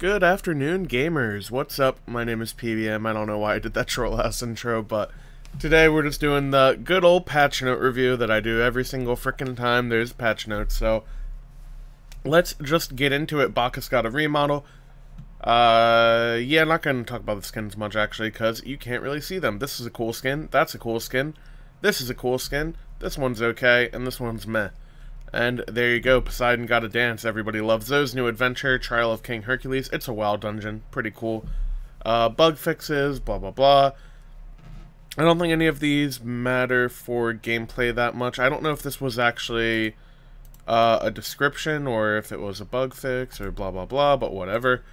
Good afternoon, gamers. What's up? My name is PBM. I don't know why I did that troll ass intro, but today we're just doing the good old patch note review that I do every single frickin' time there's patch notes. So let's just get into it. BACCHUS got a remodel. Yeah, I'm not gonna talk about the skins much actually, because you can't really see them. This is a cool skin. That's a cool skin. This is a cool skin. This one's okay, and this one's meh. And there you go, Poseidon got a dance. Everybody loves those. New adventure, Trial of King Hercules. It's a WoW dungeon. Pretty cool. Bug fixes, blah, blah, blah. I don't think any of these matter for gameplay that much. I don't know if this was actually a description or if it was a bug fix or blah, blah, blah, but whatever.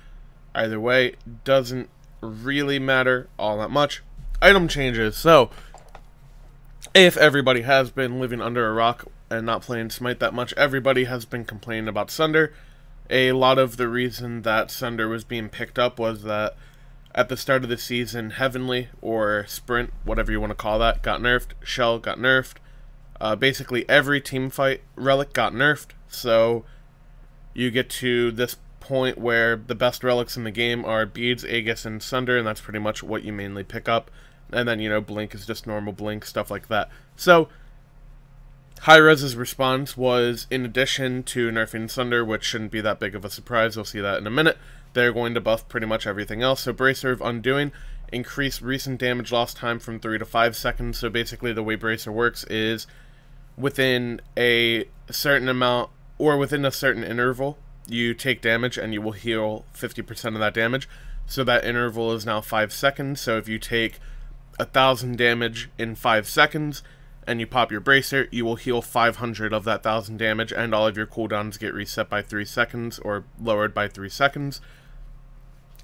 Either way, doesn't really matter all that much. Item changes. So, if everybody has been living under a rock and not playing Smite that much, everybody has been complaining about Sunder. A lot of the reason that Sunder was being picked up was that at the start of the season, Heavenly, or Sprint, whatever you want to call that, got nerfed. Shell got nerfed. Basically every teamfight relic got nerfed, so you get to this point where the best relics in the game are Beads, Aegis, and Sunder, and that's pretty much what you mainly pick up. And then, you know, Blink is just normal Blink, stuff like that. So, Hi-Rez's response was, in addition to nerfing Sunder, which shouldn't be that big of a surprise, you'll see that in a minute, they're going to buff pretty much everything else. So Bracer of Undoing, increase recent damage loss time from 3 to 5 seconds. So basically the way Bracer works is within a certain amount, or within a certain interval, you take damage and you will heal 50% of that damage. So that interval is now 5 seconds. So if you take 1,000 damage in 5 seconds, and you pop your Bracer, you will heal 500 of that 1,000 damage, and all of your cooldowns get reset by 3 seconds, or lowered by 3 seconds.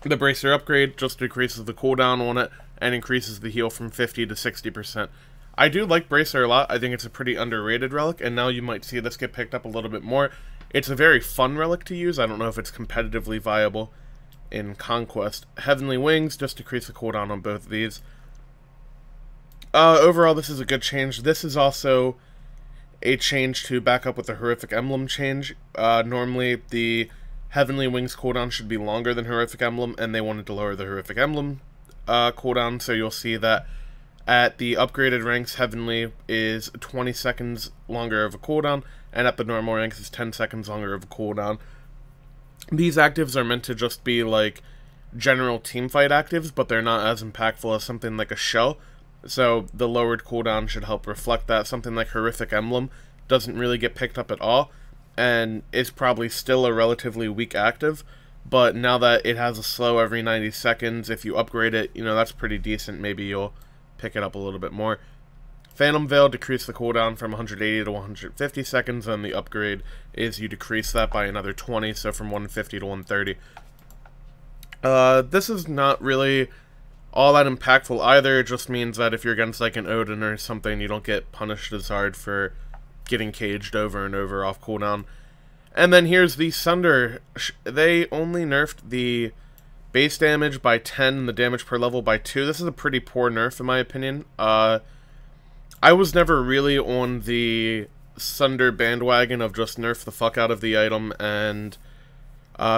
The Bracer upgrade just decreases the cooldown on it, and increases the heal from 50 to 60%. I do like Bracer a lot. I think it's a pretty underrated relic, and now you might see this get picked up a little bit more. It's a very fun relic to use. I don't know if it's competitively viable in Conquest. Heavenly Wings just decrease the cooldown on both of these. Overall, this is a good change. This is also a change to back up with the Horrific Emblem change. Normally, the Heavenly Wings cooldown should be longer than Horrific Emblem, and they wanted to lower the Horrific Emblem cooldown, so you'll see that at the upgraded ranks, Heavenly is 20 seconds longer of a cooldown, and at the normal ranks, it's 10 seconds longer of a cooldown. These actives are meant to just be, like, general teamfight actives, but they're not as impactful as something like a Shell. So the lowered cooldown should help reflect that. Something like Horrific Emblem doesn't really get picked up at all, and is probably still a relatively weak active, but now that it has a slow every 90 seconds, if you upgrade it, you know, that's pretty decent. Maybe you'll pick it up a little bit more. Phantom Veil decreased the cooldown from 180 to 150 seconds, and the upgrade is you decrease that by another 20, so from 150 to 130. This is not really all that impactful either. It just means that if you're against like an Odin or something, you don't get punished as hard for getting caged over and over off cooldown. And then here's the Sunder. They only nerfed the base damage by 10 and the damage per level by 2. This is a pretty poor nerf in my opinion. I was never really on the Sunder bandwagon of just nerf the fuck out of the item and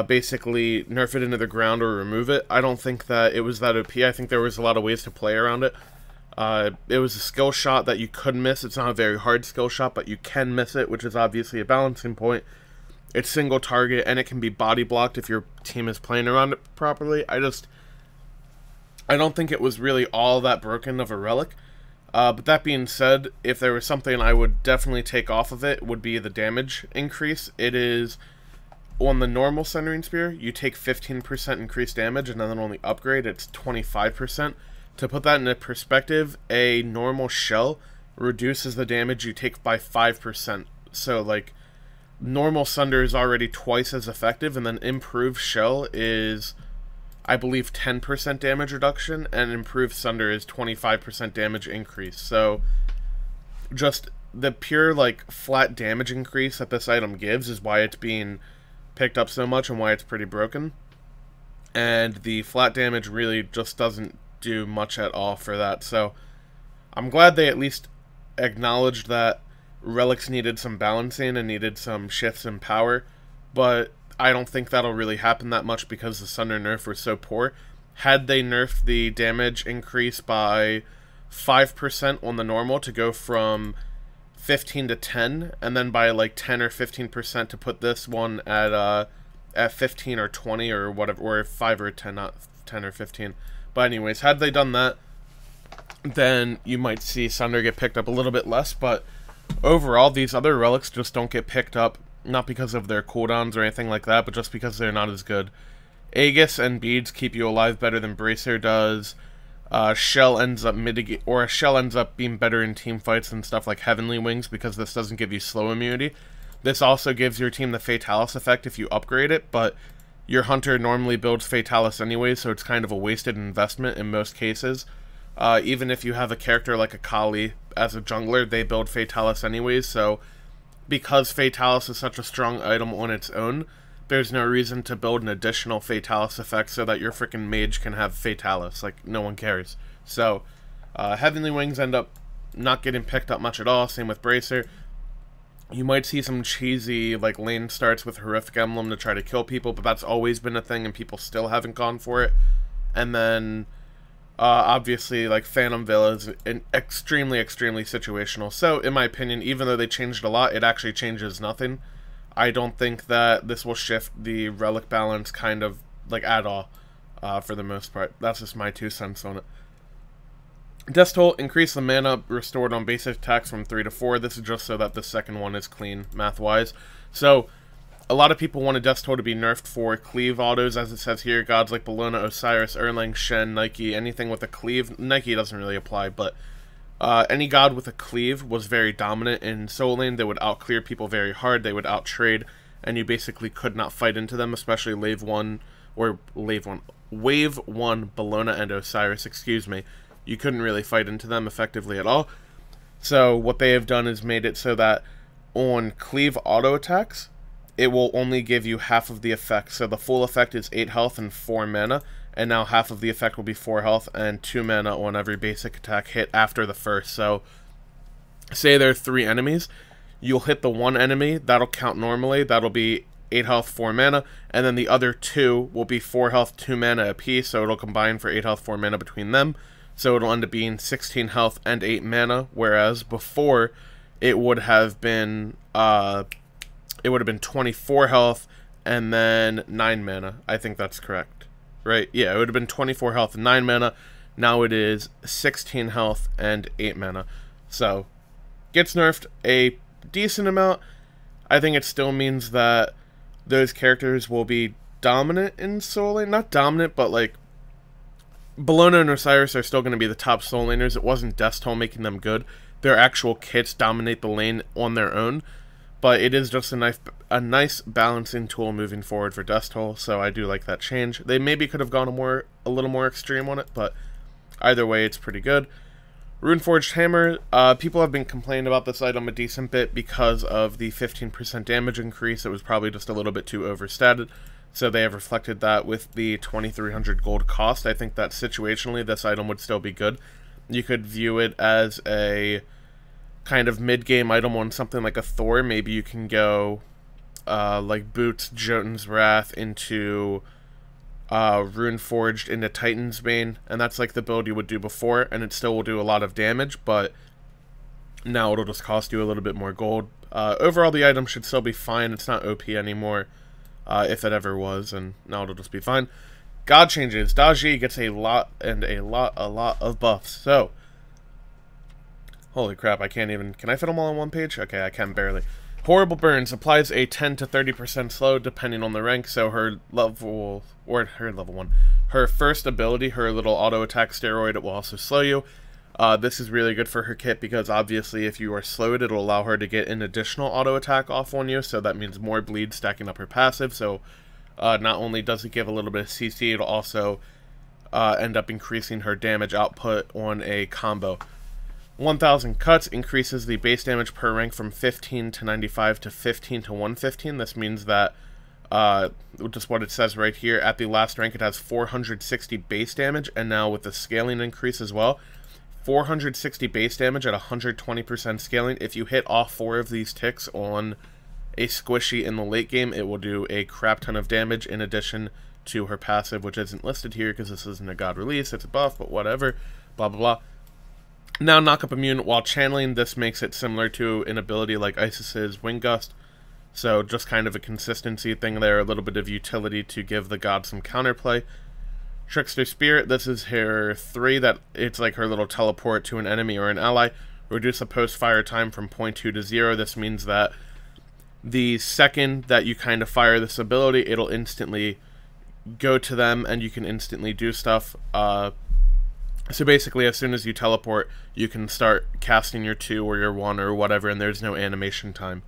basically nerf it into the ground or remove it. I don't think that it was that OP. I think there was a lot of ways to play around it. It was a skill shot that you could miss. It's not a very hard skill shot, but you can miss it, which is obviously a balancing point. It's single target, and it can be body blocked if your team is playing around it properly. I don't think it was really all that broken of a relic. But that being said, if there was something I would definitely take off of it, would be the damage increase. It is, on the normal Sundering Spear, you take 15% increased damage, and then on the upgrade, it's 25%. To put that into perspective, a normal Shell reduces the damage you take by 5%. So, like, normal Sunder is already twice as effective, and then improved Shell is, I believe, 10% damage reduction, and improved Sunder is 25% damage increase. So, just the pure, like, flat damage increase that this item gives is why it's being picked up so much and why it's pretty broken. And the flat damage really just doesn't do much at all for that. So I'm glad they at least acknowledged that relics needed some balancing and needed some shifts in power, but I don't think that'll really happen that much because the Sunder nerf was so poor. Had they nerfed the damage increase by 5% on the normal to go from 15 to 10, and then by like 10 or 15% to put this one at 15 or 20 or whatever, or 5 or 10, not 10 or 15. But anyways, had they done that, then you might see Sunder get picked up a little bit less, but overall, these other relics just don't get picked up, not because of their cooldowns or anything like that, but just because they're not as good. Aegis and beads keep you alive better than Bracer does. Shell ends up being better in team fights and stuff like Heavenly Wings because this doesn't give you slow immunity. This also gives your team the Fatalis effect if you upgrade it, but your Hunter normally builds Fatalis anyway, so it's kind of a wasted investment in most cases. Even if you have a character like Akali as a jungler, they build Fatalis anyways, so because Fatalis is such a strong item on its own, there's no reason to build an additional Fatalis effect so that your freaking mage can have Fatalis. Like, no one cares. So, Heavenly Wings end up not getting picked up much at all. Same with Bracer. You might see some cheesy, like, lane starts with Horrific Emblem to try to kill people, but that's always been a thing and people still haven't gone for it. And then, obviously, like, Phantom Veil is extremely, extremely situational. So, in my opinion, even though they changed a lot, it actually changes nothing. I don't think that this will shift the relic balance kind of, like, at all, for the most part. That's just my 2 cents on it. Death Toll, increase the mana restored on basic attacks from 3 to 4. This is just so that the second one is clean, math-wise. So, a lot of people wanted Death Toll to be nerfed for cleave autos, as it says here. Gods like Bellona, Osiris, Erlang, Shen, Nike, anything with a cleave. Nike doesn't really apply, but any god with a cleave was very dominant in Soul Lane. They would out-clear people very hard, they would out-trade, and you basically could not fight into them, especially Wave 1, Bellona, and Osiris, excuse me. You couldn't really fight into them effectively at all. So what they have done is made it so that on cleave auto attacks, it will only give you half of the effect. So the full effect is 8 health and 4 mana, and now half of the effect will be 4 health and 2 mana on every basic attack hit after the first. So, say there are 3 enemies, you'll hit the 1 enemy, that'll count normally, that'll be 8 health, 4 mana, and then the other 2 will be 4 health, 2 mana apiece, so it'll combine for 8 health, 4 mana between them, so it'll end up being 16 health and 8 mana, whereas before, it would have been 24 health and then 9 mana. I think that's correct. Right? Yeah, it would have been 24 health and 9 mana. Now it is 16 health and 8 mana. So, gets nerfed a decent amount. I think it still means that those characters will be dominant in Soul Lane. Not dominant, but like, Bellona and Osiris are still going to be the top Soul Laners. It wasn't Death Toll making them good. Their actual kits dominate the lane on their own. But it is just a nice balancing tool moving forward for Death Toll, so I do like that change. They maybe could have gone a little more extreme on it, but either way, it's pretty good. Runeforged Hammer, people have been complaining about this item a decent bit because of the 15% damage increase. It was probably just a little bit too overstated, so they have reflected that with the 2,300 gold cost. I think that situationally, this item would still be good. You could view it as a kind of mid-game item on something like a Thor. Maybe you can go like Boots, Jotun's Wrath into Runeforged into Titan's Bane, and that's like the build you would do before, and it still will do a lot of damage, but now it'll just cost you a little bit more gold. Overall, the item should still be fine. It's not OP anymore, if it ever was, and now it'll just be fine. God changes. Daji gets a lot of buffs. So, holy crap, I can't even... Can I fit them all on one page? Okay, I can barely. Horrible Burns applies a 10 to 30% slow depending on the rank, so her level 1. Her first ability, her little auto attack steroid, it will also slow you. This is really good for her kit because obviously if you are slowed, it'll allow her to get an additional auto attack off on you, so that means more bleed stacking up her passive, so not only does it give a little bit of CC, it'll also end up increasing her damage output on a combo. 1,000 cuts increases the base damage per rank from 15 to 95 to 15 to 115. This means that, just what it says right here, at the last rank it has 460 base damage, and now with the scaling increase as well, 460 base damage at 120% scaling. If you hit all 4 of these ticks on a squishy in the late game, it will do a crap ton of damage in addition to her passive, which isn't listed here because this isn't a god release, it's a buff, but whatever, blah blah blah. Now, knock-up immune, while channeling, this makes it similar to an ability like Isis's Wing Gust, so just kind of a consistency thing there, a little bit of utility to give the god some counterplay. Trickster Spirit, this is her 3, that it's like her little teleport to an enemy or an ally. Reduce the post-fire time from 0.2 to 0. This means that the second that you kind of fire this ability, it'll instantly go to them and you can instantly do stuff. So basically, as soon as you teleport, you can start casting your 2 or your 1 or whatever, and there's no animation time.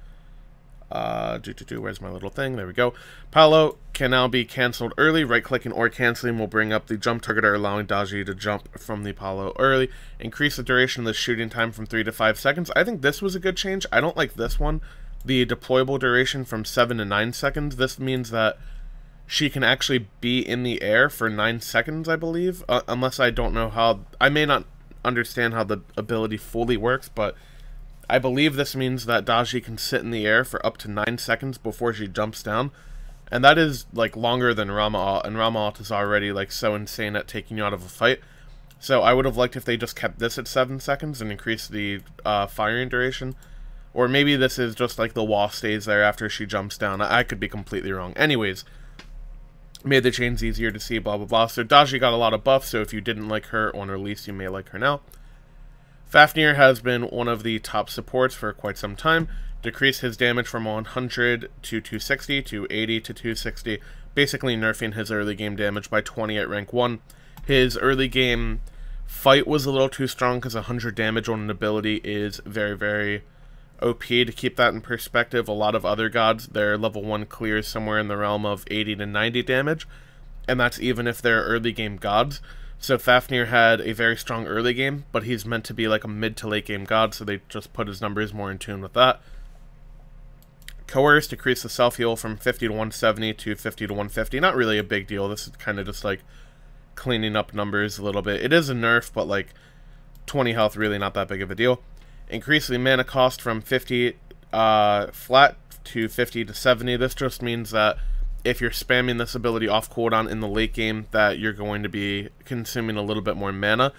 Where's my little thing? There we go. Paolo can now be cancelled early. Right-clicking or cancelling will bring up the jump targeter, allowing Daji to jump from the Paolo early. Increase the duration of the shooting time from 3 to 5 seconds. I think this was a good change. I don't like this one. The deployable duration from 7 to 9 seconds. This means that she can actually be in the air for 9 seconds, I believe. Unless I don't know how... I may not understand how the ability fully works, but I believe this means that Daji can sit in the air for up to 9 seconds before she jumps down. And that is, like, longer than Rama Alt, and Rama Alt is already, like, so insane at taking you out of a fight. So I would have liked if they just kept this at 7 seconds and increased the firing duration. Or maybe this is just, like, the wall stays there after she jumps down. I could be completely wrong. Anyways, made the chains easier to see, blah, blah, blah. So Daji got a lot of buffs, so if you didn't like her on release, you may like her now. Fafnir has been one of the top supports for quite some time. Decreased his damage from 100 to 260 to 80 to 260, basically nerfing his early game damage by 20 at rank 1. His early game fight was a little too strong because 100 damage on an ability is very, very OP. To keep that in perspective, a lot of other gods, their level 1 clears somewhere in the realm of 80 to 90 damage, and that's even if they're early game gods. So Fafnir had a very strong early game, but he's meant to be like a mid to late game god, so they just put his numbers more in tune with that. Coerce decreased the self-heal from 50 to 170 to 50 to 150. Not really a big deal. This is kind of just like cleaning up numbers a little bit. It is a nerf, but like 20 health, really not that big of a deal. Increase the mana cost from 50 flat to 50 to 70. This just means that if you're spamming this ability off cooldown in the late game, that you're going to be consuming a little bit more mana.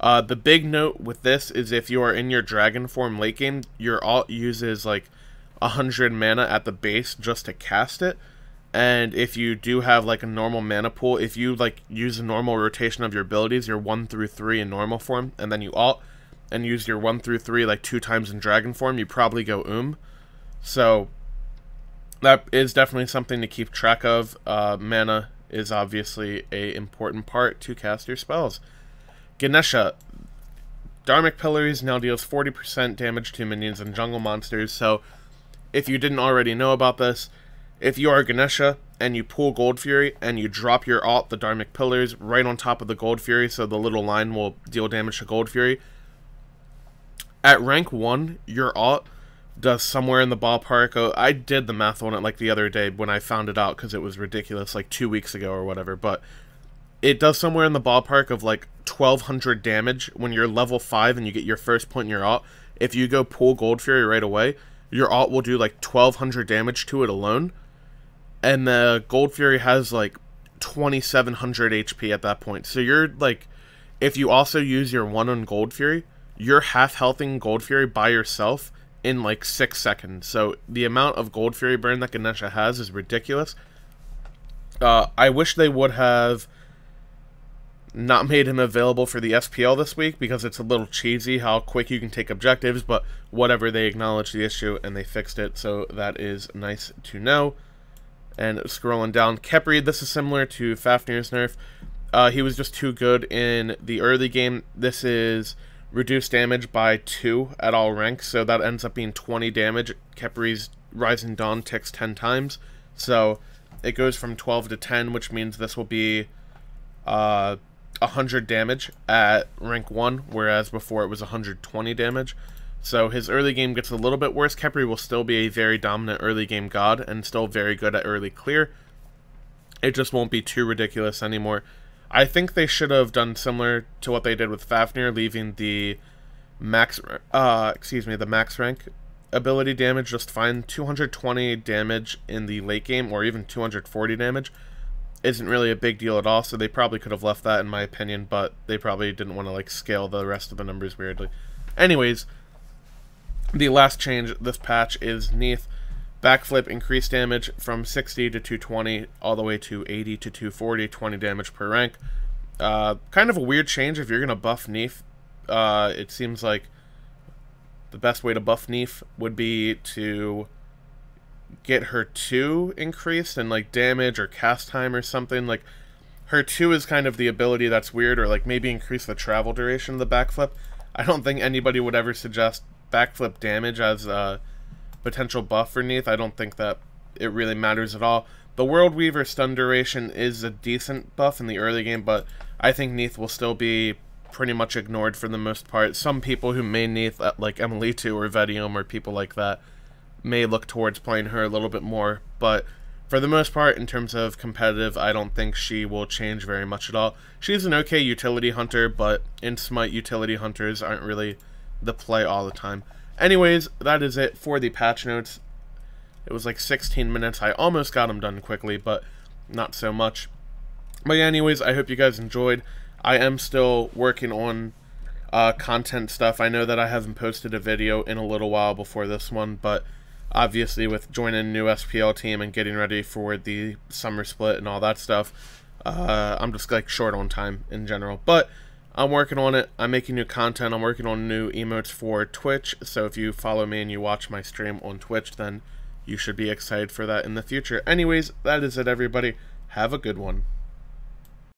The big note with this is if you are in your dragon form late game, your alt uses like 100 mana at the base just to cast it. And if you do have like a normal mana pool, if you like use a normal rotation of your abilities, you're 1 through 3 in normal form, and then you alt and use your 1 through 3 like 2 times in dragon form, you probably go So that is definitely something to keep track of. Mana is obviously a important part to cast your spells. Ganesha. Dharmic Pillars now deals 40% damage to minions and jungle monsters, so if you didn't already know about this, if you are Ganesha and you pull Gold Fury and you drop your alt, the Dharmic Pillars, right on top of the Gold Fury, so the little line will deal damage to Gold Fury, at rank 1, your alt does somewhere in the ballpark. I did the math on it like the other day when I found it out because it was ridiculous, like 2 weeks ago or whatever, but it does somewhere in the ballpark of like 1200 damage when you're level 5 and you get your first point in your alt. If you go pull Gold Fury right away, your alt will do like 1200 damage to it alone, and the Gold Fury has like 2700 HP at that point. So you're like, if you also use your 1 on Gold Fury, you're half-healthing Gold Fury by yourself in like 6 seconds. So the amount of Gold Fury burn that Ganesha has is ridiculous. I wish they would have not made him available for the SPL this week because it's a little cheesy how quick you can take objectives, but whatever, they acknowledged the issue and they fixed it, so that is nice to know. And scrolling down, Khepri, this is similar to Fafnir's nerf. He was just too good in the early game. This is reduced damage by 2 at all ranks, so that ends up being 20 damage. Khepri's Rising Dawn ticks 10 times, so it goes from 12 to 10, which means this will be 100 damage at rank 1, whereas before it was 120 damage. So his early game gets a little bit worse. Khepri will still be a very dominant early game god and still very good at early clear. It just won't be too ridiculous anymore. I think they should have done similar to what they did with Fafnir, leaving the max rank ability damage just fine. 220 damage in the late game, or even 240 damage, isn't really a big deal at all, so they probably could have left that in my opinion, but they probably didn't want to like scale the rest of the numbers weirdly. Anyways, the last change this patch is Neith. Backflip increased damage from 60 to 220 all the way to 80 to 240, 20 damage per rank. Kind of a weird change if you're going to buff Neith. It seems like the best way to buff Neith would be to get her 2 increased in like damage or cast time or something. Like her 2 is kind of the ability that's weird, or like maybe increase the travel duration of the backflip. I don't think anybody would ever suggest backflip damage as a potential buff for Neith. I don't think that it really matters at all. The World Weaver stun duration is a decent buff in the early game, but I think Neith will still be pretty much ignored for the most part. Some people who main Neith, like Emily2 or Vedium or people like that, may look towards playing her a little bit more, but for the most part, in terms of competitive, I don't think she will change very much at all. She's an okay utility hunter, but in Smite, utility hunters aren't really the play all the time. Anyways, that is it for the patch notes. It was like 16 minutes. I almost got them done quickly, but not so much. But yeah, anyways, I hope you guys enjoyed. I am still working on content stuff. I know that I haven't posted a video in a little while before this one, but obviously with joining a new SPL team and getting ready for the summer split and all that stuff, I'm just like short on time in general. But I'm working on it. I'm making new content. I'm working on new emotes for Twitch. So if you follow me and you watch my stream on Twitch, then you should be excited for that in the future. Anyways, that is it, everybody. Have a good one.